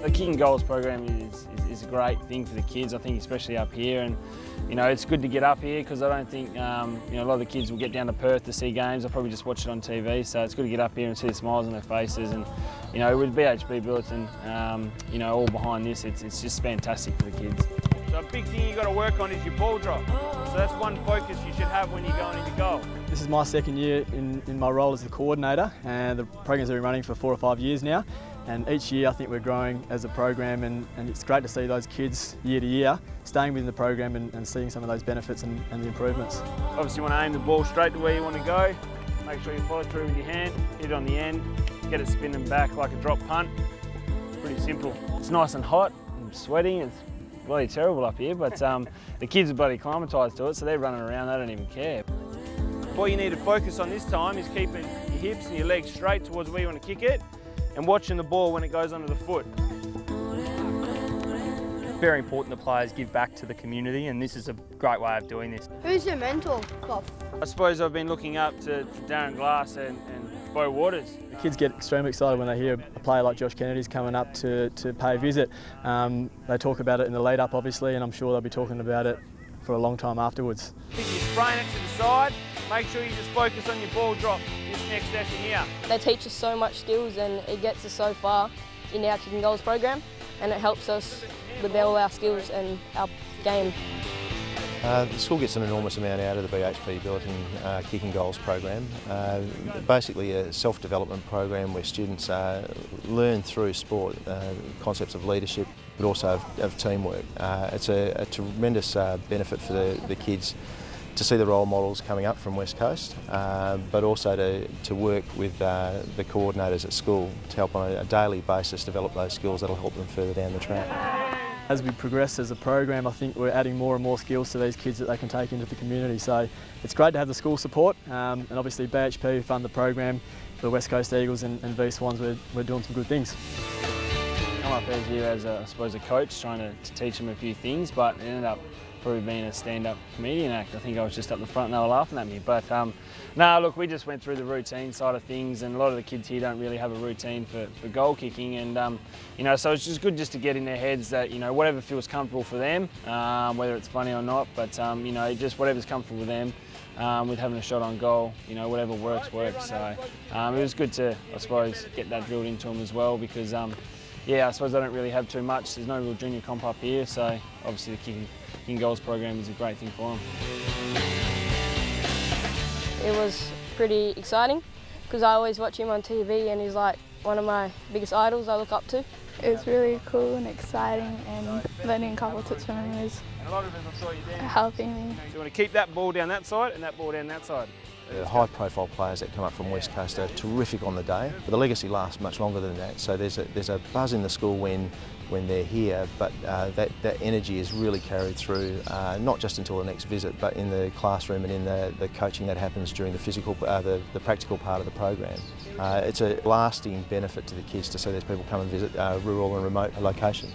The Kicking Goals program is a great thing for the kids, I think, especially up here. And you know, it's good to get up here because I don't think you know, a lot of the kids will get down to Perth to see games. They'll probably just watch it on TV. So it's good to get up here and see the smiles on their faces. And you know, with BHP Billiton, you know, all behind this, it's just fantastic for the kids. So a big thing you've got to work on is your ball drop. So that's one focus you should have when you're going into goal. This is my second year in my role as the coordinator, and the program's been running for 4 or 5 years now. And each year I think we're growing as a program, and it's great to see those kids year to year staying within the program and seeing some of those benefits and the improvements. Obviously you want to aim the ball straight to where you want to go. Make sure you follow through with your hand, hit it on the end, get it spinning back like a drop punt. It's pretty simple. It's nice and hot, I'm sweating, it's bloody terrible up here, but the kids are bloody acclimatised to it, so they're running around, they don't even care. What you need to focus on this time is keeping your hips and your legs straight towards where you want to kick it, and watching the ball when it goes under the foot. Very important the players give back to the community, and this is a great way of doing this. Who's your mentor, Bob? I suppose I've been looking up to Darren Glass and Bo Waters. The kids get extremely excited when they hear a player like Josh Kennedy's coming up to pay a visit. They talk about it in the lead up obviously, and I'm sure they'll be talking about it for a long time afterwards. If you're spraying it to the side, make sure you just focus on your ball drop this next session here. They teach us so much skills, and it gets us so far in our Kicking Goals program, and it helps us with all our skills and our game. The school gets an enormous amount out of the BHP Billiton Kicking Goals program. Basically a self-development program where students learn through sport concepts of leadership, but also of teamwork. It's a tremendous benefit for the kids to see the role models coming up from West Coast, but also to work with the coordinators at school to help on a daily basis develop those skills that'll help them further down the track. As we progress as a program, I think we're adding more and more skills to these kids that they can take into the community. So it's great to have the school support, and obviously BHP who fund the program, the West Coast Eagles and V Swans, we're doing some good things. Come up here as I suppose a coach, trying to teach them a few things, but it ended up probably being a stand-up comedian act. I think I was just up the front and they were laughing at me. But no, look, we just went through the routine side of things, and a lot of the kids here don't really have a routine for goal kicking, and you know, so it's just good just to get in their heads that, you know, whatever feels comfortable for them, whether it's funny or not, but you know, just whatever's comfortable with them, with having a shot on goal, you know, whatever works. So it was good to, I suppose, get that drilled into them as well, because yeah, I suppose I don't really have too much. There's no real junior comp up here, so obviously the Kicking Goals program is a great thing for them. It was pretty exciting because I always watch him on TV, and he's like one of my biggest idols I look up to. It was really cool and exciting, and learning a couple of tips from him was helping me. So you want to keep that ball down that side and that ball down that side. The high-profile players that come up from West Coast are terrific on the day, but the legacy lasts much longer than that. So there's a buzz in the school when they're here, but that energy is really carried through, not just until the next visit, but in the classroom and in the coaching that happens during the practical part of the program. It's a lasting benefit to the kids to see these people come and visit rural and remote locations.